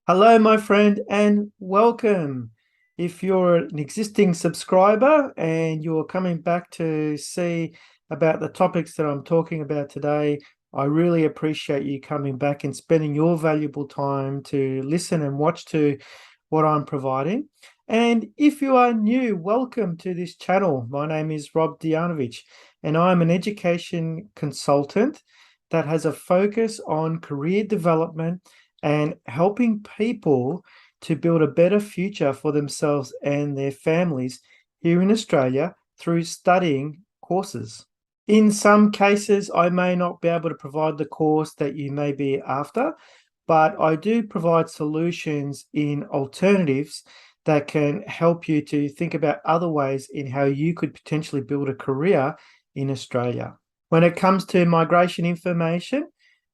Hello, my friend, and welcome. If you're an existing subscriber and you're coming back to see about the topics that I'm talking about today, I really appreciate you coming back and spending your valuable time to listen and watch to what I'm providing. And if you are new, welcome to this channel. My name is Rob Dijanovich, and I'm an education consultant that has a focus on career development and helping people to build a better future for themselves and their families here in Australia through studying courses. In some cases, I may not be able to provide the course that you may be after, but I do provide solutions in alternatives that can help you to think about other ways in how you could potentially build a career in Australia. When it comes to migration information,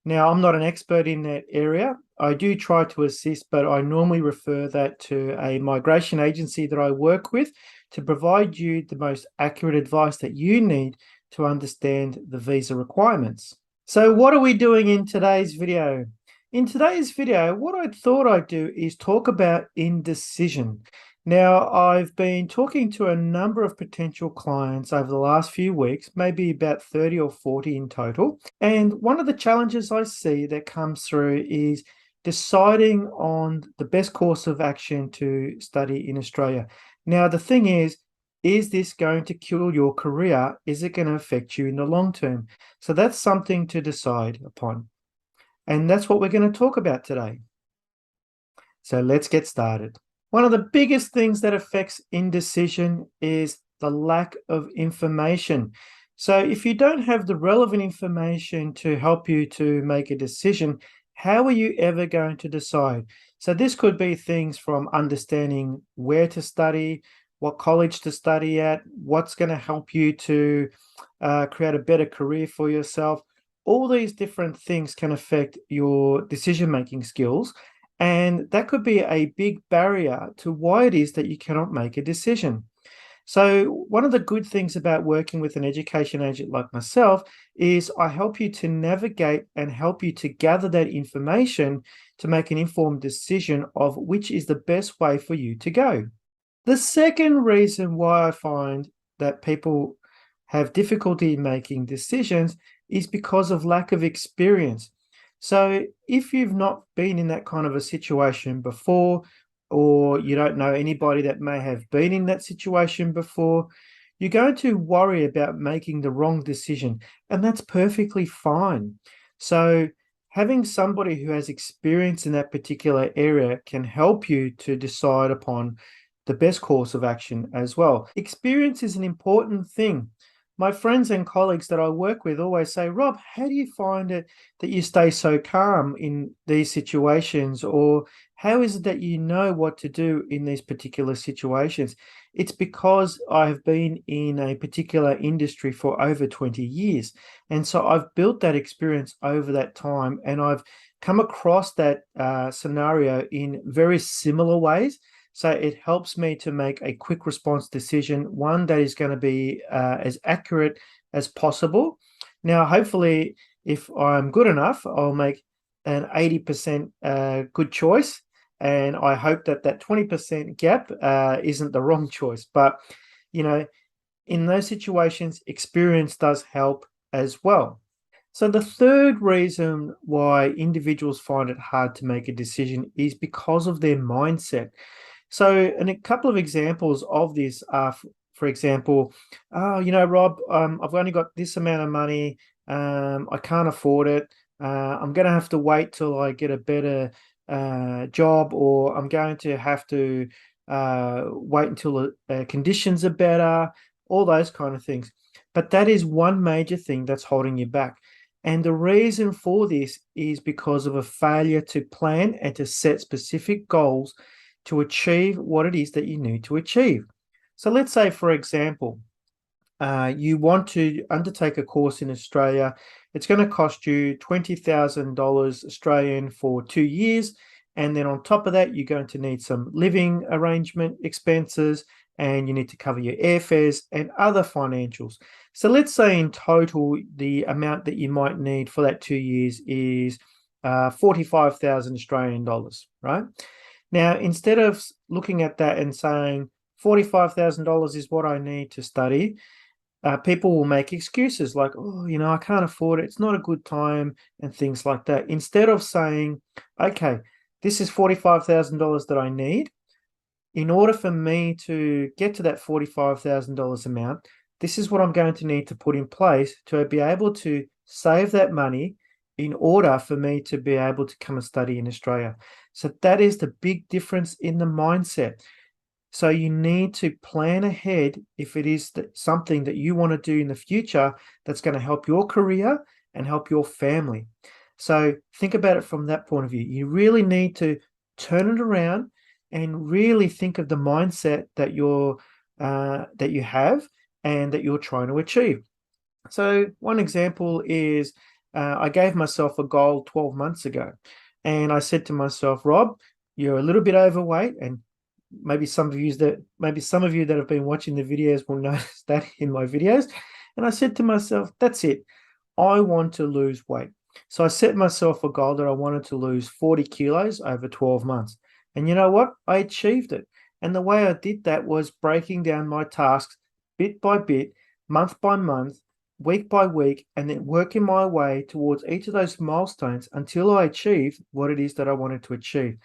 now I'm not an expert in that area. I do try to assist, but I normally refer that to a migration agency that I work with to provide you the most accurate advice that you need to understand the visa requirements. So what are we doing in today's video? In today's video, what I thought I'd do is talk about indecision. Now, I've been talking to a number of potential clients over the last few weeks, maybe about 30 or 40 in total. And one of the challenges I see that comes through is deciding on the best course of action to study in Australia. Now, the thing is this going to kill your career? Is it going to affect you in the long term? So that's something to decide upon. And that's what we're going to talk about today. So let's get started. One of the biggest things that affects indecision is the lack of information. So if you don't have the relevant information to help you to make a decision, how are you ever going to decide? So this could be things from understanding where to study, what college to study at, what's going to help you to create a better career for yourself. All these different things can affect your decision-making skills, and that could be a big barrier to why it is that you cannot make a decision. So one of the good things about working with an education agent like myself is I help you to navigate and help you to gather that information to make an informed decision of which is the best way for you to go. The second reason why I find that people have difficulty making decisions is because of lack of experience. So if you've not been in that kind of a situation before, or you don't know anybody that may have been in that situation before, you're going to worry about making the wrong decision, and that's perfectly fine. So having somebody who has experience in that particular area can help you to decide upon the best course of action as well. Experience is an important thing. My friends and colleagues that I work with always say, Rob, how do you find it that you stay so calm in these situations? Or how is it that you know what to do in these particular situations? It's because I've been in a particular industry for over 20 years. And so I've built that experience over that time, and I've come across that scenario in very similar ways. So it helps me to make a quick response decision, one that is going to be as accurate as possible. Now, hopefully, if I'm good enough, I'll make an 80% good choice. And I hope that that 20% gap isn't the wrong choice. But, you know, in those situations, experience does help as well. So the third reason why individuals find it hard to make a decision is because of their mindset. So, and a couple of examples of this are, for example, oh, Rob, I've only got this amount of money. I can't afford it. I'm going to have to wait till I get a better job, or I'm going to have to wait until the conditions are better, all those kind of things. But that is one major thing that's holding you back. And the reason for this is because of a failure to plan and to set specific goals to achieve what it is that you need to achieve. So let's say, for example, you want to undertake a course in Australia. It's going to cost you $20,000 Australian for 2 years. And then on top of that, you're going to need some living arrangement expenses, and you need to cover your airfares and other financials. So let's say in total, the amount that you might need for that 2 years is 45,000 Australian dollars, right? Now, instead of looking at that and saying $45,000 is what I need to study, people will make excuses like, oh, I can't afford it. It's not a good time and things like that. Instead of saying, okay, this is $45,000 that I need. In order for me to get to that $45,000 amount, this is what I'm going to need to put in place to be able to save that money in order for me to be able to come and study in Australia. So that is the big difference in the mindset. So you need to plan ahead if it is something that you want to do in the future that's going to help your career and help your family. So think about it from that point of view. You really need to turn it around and really think of the mindset that you have and that you're trying to achieve. So one example is I gave myself a goal 12 months ago, and I said to myself, Rob, you're a little bit overweight, and maybe some of you that have been watching the videos will notice that in my videos. And I said to myself, that's it. I want to lose weight. So I set myself a goal that I wanted to lose 40 kilos over 12 months. And you know what? I achieved it. And the way I did that was breaking down my tasks bit by bit, month by month, week by week, and then working my way towards each of those milestones until I achieved what it is that I wanted to achieve.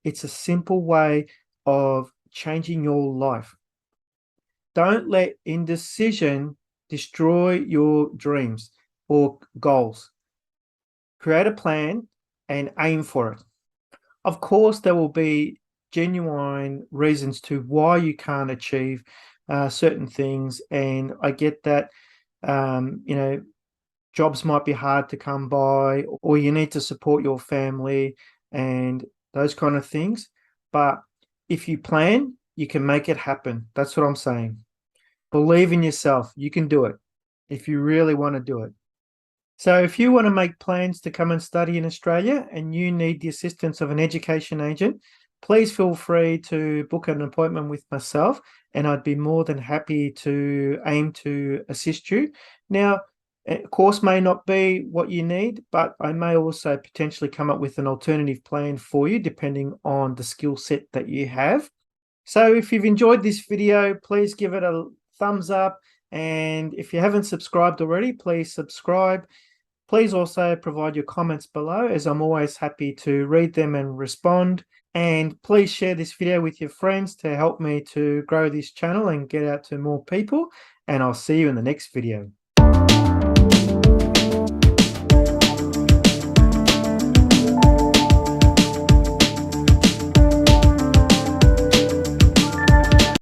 It's a simple way of changing your life. Don't let indecision destroy your dreams or goals. Create a plan and aim for it. Of course, there will be genuine reasons to why you can't achieve certain things. And I get that, jobs might be hard to come by, or you need to support your family and those kind of things. But if you plan, you can make it happen. That's what I'm saying. Believe in yourself. You can do it if you really want to do it. So if you want to make plans to come and study in Australia and you need the assistance of an education agent, please feel free to book an appointment with myself, and I'd be more than happy to aim to assist you. Now, a course may not be what you need, but I may also potentially come up with an alternative plan for you depending on the skill set that you have. So if you've enjoyed this video, please give it a thumbs up. And if you haven't subscribed already, please subscribe. Please also provide your comments below, as I'm always happy to read them and respond. And please share this video with your friends to help me to grow this channel and get out to more people. And I'll see you in the next video.